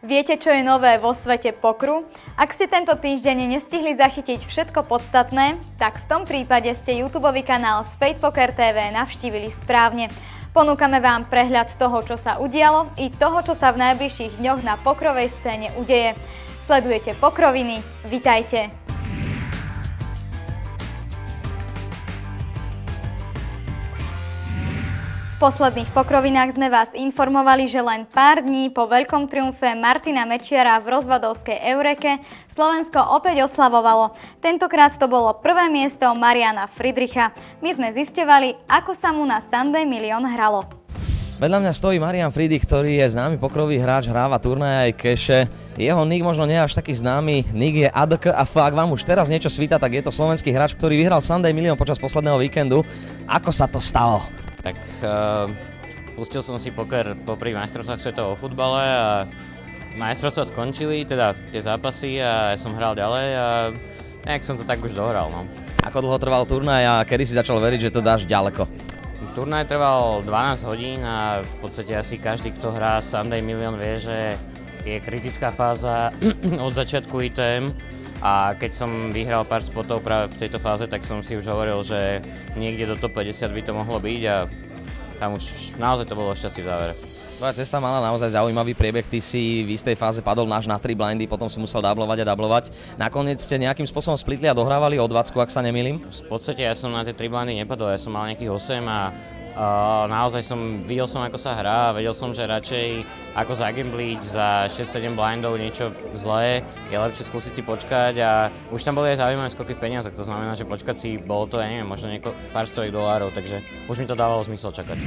Viete, čo je nové vo svete pokru? Ak ste tento týždeň nestihli zachytiť všetko podstatné, tak v tom prípade ste YouTubeový kanál Spade Poker TV navštívili správne. Ponúkame vám prehľad toho, čo sa udialo i toho, čo sa v najbližších dňoch na pokrovej scéne udeje. Sledujete Pokroviny, vitajte! V posledných Pokrovinách sme vás informovali, že len pár dní po veľkom triumfe Martina Mečiara v rozvadovskej Eureke Slovensko opäť oslavovalo. Tentokrát to bolo prvé miesto Mariana Friedricha. My sme zisťovali, ako sa mu na Sunday Million hralo. Vedľa mňa stojí Marian Friedrich, ktorý je známy pokrový hráč, hráva turnaje aj keše. Jeho nick možno nie až taký známy, nick je ADK a ak vám už teraz niečo svíta, tak je to slovenský hráč, ktorý vyhral Sunday Million počas posledného víkendu. Ako sa to stalo? Tak pustil som si poker popri majstrovstvách sveta vo futbale a majstrovstvá skončili, teda tie zápasy a ja som hral ďalej a nejak som to tak už dohral. No. Ako dlho trval turnaj a kedy si začal veriť, že to dáš ďaleko? Turnaj trval 12 hodín a v podstate asi každý, kto hrá Sunday Million, vie, že je kritická fáza od začiatku ITM. A keď som vyhral pár spotov práve v tejto fáze, tak som si už hovoril, že niekde do top 50 by to mohlo byť a tam už naozaj to bolo šťastie v závere. Tvoja cesta mala naozaj zaujímavý priebeh, ty si v istej fáze padol náš na 3 blindy, potom si musel dablovať a dablovať. Nakoniec ste nejakým spôsobom splitli a dohrávali o 20, ak sa nemýlim? V podstate ja som na tie 3 blindy nepadol, ja som mal nejakých 8 a naozaj videl som, ako sa hrá a vedel som, že radšej ako zagambliť za 6-7 blindov niečo zlé, je lepšie skúsiť si počkať a už tam boli aj zaujímavé skoky v peniazoch, to znamená, že počkať si, bolo to, ja neviem, možno pár stovek dolárov, takže už mi to dávalo zmysel čakať.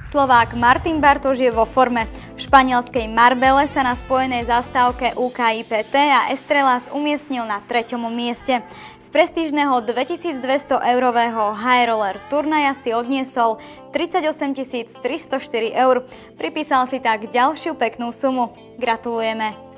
Slovák Martin Bartoš je vo forme. V španielskej Marbelle sa na spojenej zastávke UKIPT a Estrelas umiestnil na 3. mieste. Z prestížneho 2200-eurového high roller turnaja si odniesol 38 304 eur. Pripísal si tak ďalšiu peknú sumu. Gratulujeme!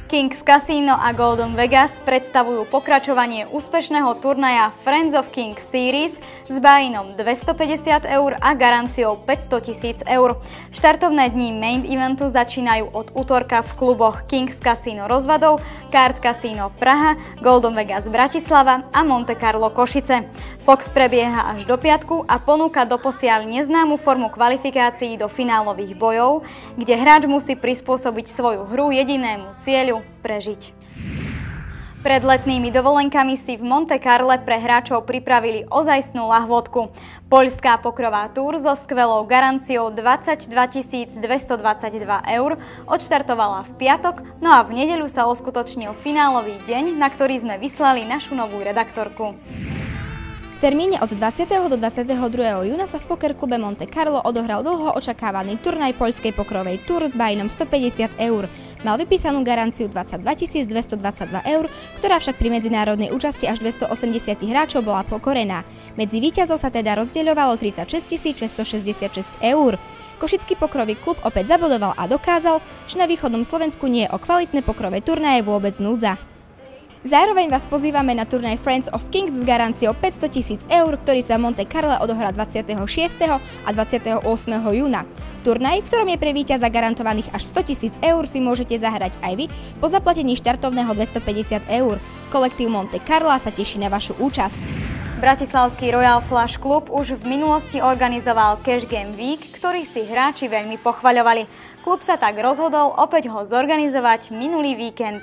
Kings Casino a Golden Vegas predstavujú pokračovanie úspešného turnaja Friends of Kings Series s buy-inom 250 eur a garanciou 500 000 eur. Štartovné dni main eventu začínajú od útorka v kluboch Kings Casino Rozvadov, Card Casino Praha, Golden Vegas Bratislava a Monte Carlo Košice. Fox prebieha až do piatku a ponúka doposiaľ neznámu formu kvalifikácií do finálových bojov, kde hráč musí prispôsobiť svoju hru jedinému cieľu – prežiť. Pred letnými dovolenkami si v Monte Carle pre hráčov pripravili ozajstnú lahôdku. Poľská pokrová túr so skvelou garanciou 22 222 eur odštartovala v piatok, no a v nedeľu sa uskutočnil finálový deň, na ktorý sme vyslali našu novú redaktorku. V termíne od 20. do 22. júna sa v pokerklube Monte Carlo odohral dlho očakávaný turnaj poľskej pokrovej túr s buy-inom 150 eur. Mal vypísanú garanciu 22 222 eur, ktorá však pri medzinárodnej účasti až 280 hráčov bola pokorená. Medzi víťazov sa teda rozdeľovalo 36 666 eur. Košický pokrový klub opäť zabodoval a dokázal, že na východnom Slovensku nie je o kvalitné pokrové turnaje vôbec núdza. Zároveň vás pozývame na turnaj Friends of Kings s garanciou 500 000 eur, ktorý sa v Monte Carlo odohrá 26. a 28. júna. Turnaj, v ktorom je pre víťaza garantovaných až 100 000 eur, si môžete zahrať aj vy po zaplatení štartovného 250 eur. Kolektív Monte Carlo sa teší na vašu účasť. Bratislavský Royal Flush Club už v minulosti organizoval Cash Game Week, ktorý si hráči veľmi pochvaľovali. Klub sa tak rozhodol opäť ho zorganizovať minulý víkend.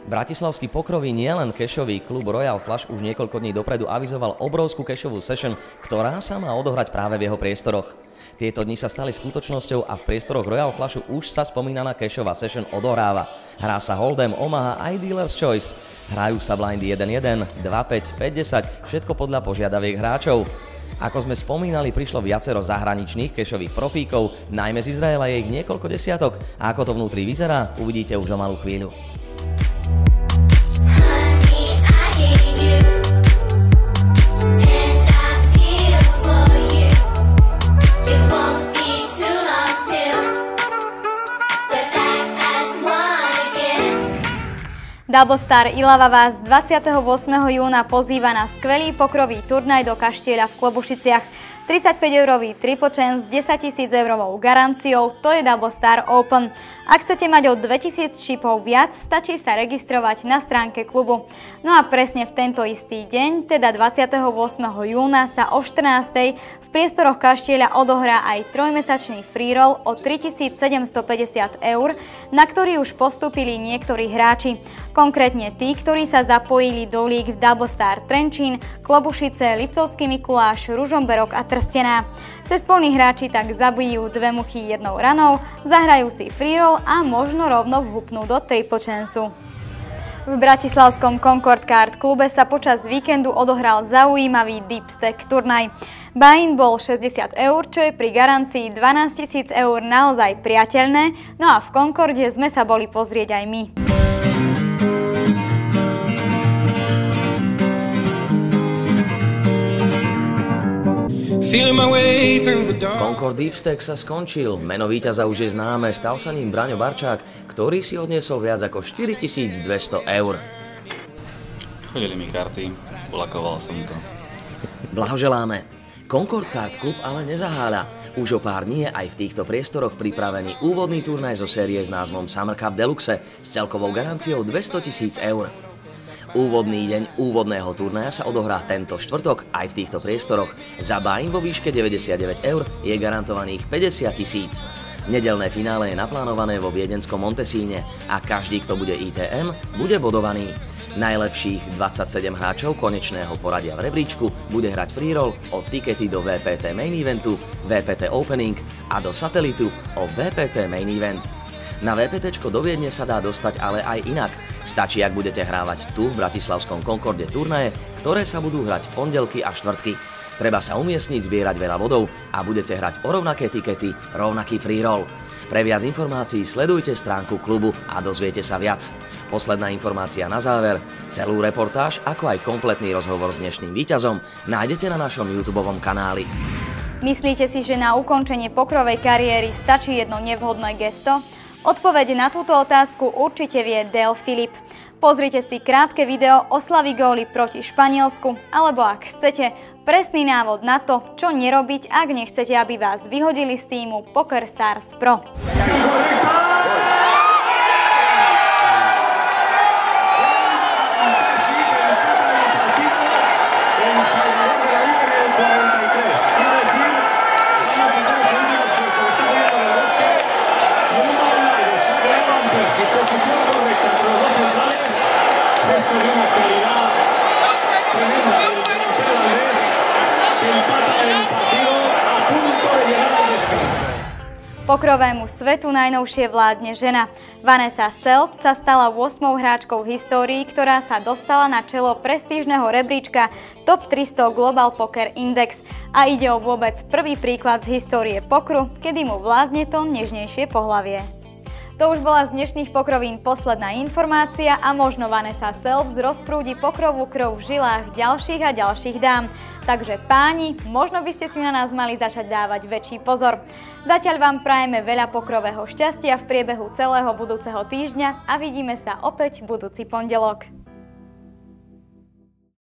Bratislavský pokrový nielen kešový klub Royal Flush už niekoľko dní dopredu avizoval obrovskú kešovú session, ktorá sa má odohrať práve v jeho priestoroch. Tieto dni sa stali skutočnosťou a v priestoroch Royal Flushu už sa spomínaná kešová session odohráva. Hrá sa Hold'em, Omaha aj Dealer's Choice. Hrajú sa blindy 1-1, 2-5, 5-10, všetko podľa požiadaviek hráčov. Ako sme spomínali, prišlo viacero zahraničných kešových profíkov, najmä z Izraela je ich niekoľko desiatok. A ako to vnútri vyzerá, uvidíte už o malú chvíľu. Double Star Ilava vás 28. júna pozýva na skvelý pokrový turnaj do Kaštieľa v Klobušiciach. 35-eurový Triple Chance s 10 000 eurovou garanciou, to je Double Star Open. Ak chcete mať o 2000 čipov viac, stačí sa registrovať na stránke klubu. No a presne v tento istý deň, teda 28. júna, sa o 14. v priestoroch Kaštieľa odohrá aj trojmesačný freeroll o 3750 eur, na ktorý už postúpili niektorí hráči. Konkrétne tí, ktorí sa zapojili do líg v Double Star Trenčín, Klobušice, Liptovský Mikuláš, Ružomberok a Trstená. Cezpolní hráči tak zabijú dve muchy jednou ranou, zahrajú si freeroll a možno rovno vhupnú do Triple Chanceu. V bratislavskom Concord Kart klube sa počas víkendu odohral zaujímavý deep stack turnaj. Buy-in bol 60 eur, čo je pri garancii 12 000 eur naozaj priateľné, no a v Concorde sme sa boli pozrieť aj my. Concord Deep Stack sa skončil, meno víťaza už je známe, stal sa ním Braňo Barčák, ktorý si odniesol viac ako 4200 eur. Chodili mi karty, ulakoval som to. Blahoželáme. Concord Kart Club ale nezaháľa. Už o pár dní je aj v týchto priestoroch pripravený úvodný turnaj zo série s názvom Summer Cup Deluxe s celkovou garanciou 200 000 eur. Úvodný deň úvodného turnaja sa odohrá tento štvrtok aj v týchto priestoroch. Za buy-in vo výške 99 eur je garantovaných 50 000. Nedeľné finále je naplánované vo viedenskom Montesíne a každý, kto bude ITM, bude bodovaný. Najlepších 27 hráčov konečného poradia v rebríčku bude hrať freeroll o tikety do VPT Main Eventu, VPT Opening a do satelitu o VPT Main Event. Na VPTčko do Viedne sa dá dostať ale aj inak. Stačí, ak budete hrávať tu v bratislavskom Concorde turnaje, ktoré sa budú hrať v pondelky a štvrtky. Treba sa umiestniť, zbierať veľa bodov a budete hrať o rovnaké tikety, rovnaký freeroll. Pre viac informácií sledujte stránku klubu a dozviete sa viac. Posledná informácia na záver. Celú reportáž, ako aj kompletný rozhovor s dnešným víťazom nájdete na našom YouTubeovom kanáli. Myslíte si, že na ukončenie pokrovej kariéry stačí jedno nevhodné gesto? Odpoveď na túto otázku určite vie Dale Filip. Pozrite si krátke video oslavy góly proti Španielsku, alebo ak chcete, presný návod na to, čo nerobiť, ak nechcete, aby vás vyhodili z týmu PokerStars Pro. Pokrovému svetu najnovšie vládne žena. Vanessa Selb sa stala 8. hráčkou v histórii, ktorá sa dostala na čelo prestížneho rebríčka Top 300 Global Poker Index. A ide o vôbec prvý príklad z histórie pokru, kedy mu vládne to nežnejšie pohlavie. To už bola z dnešných pokrovín posledná informácia a možno Vanessa Selb rozprúdi pokrovú krv v žilách ďalších a ďalších dám. Takže páni, možno by ste si na nás mali začať dávať väčší pozor. Zatiaľ vám prajeme veľa pokrového šťastia v priebehu celého budúceho týždňa a vidíme sa opäť budúci pondelok.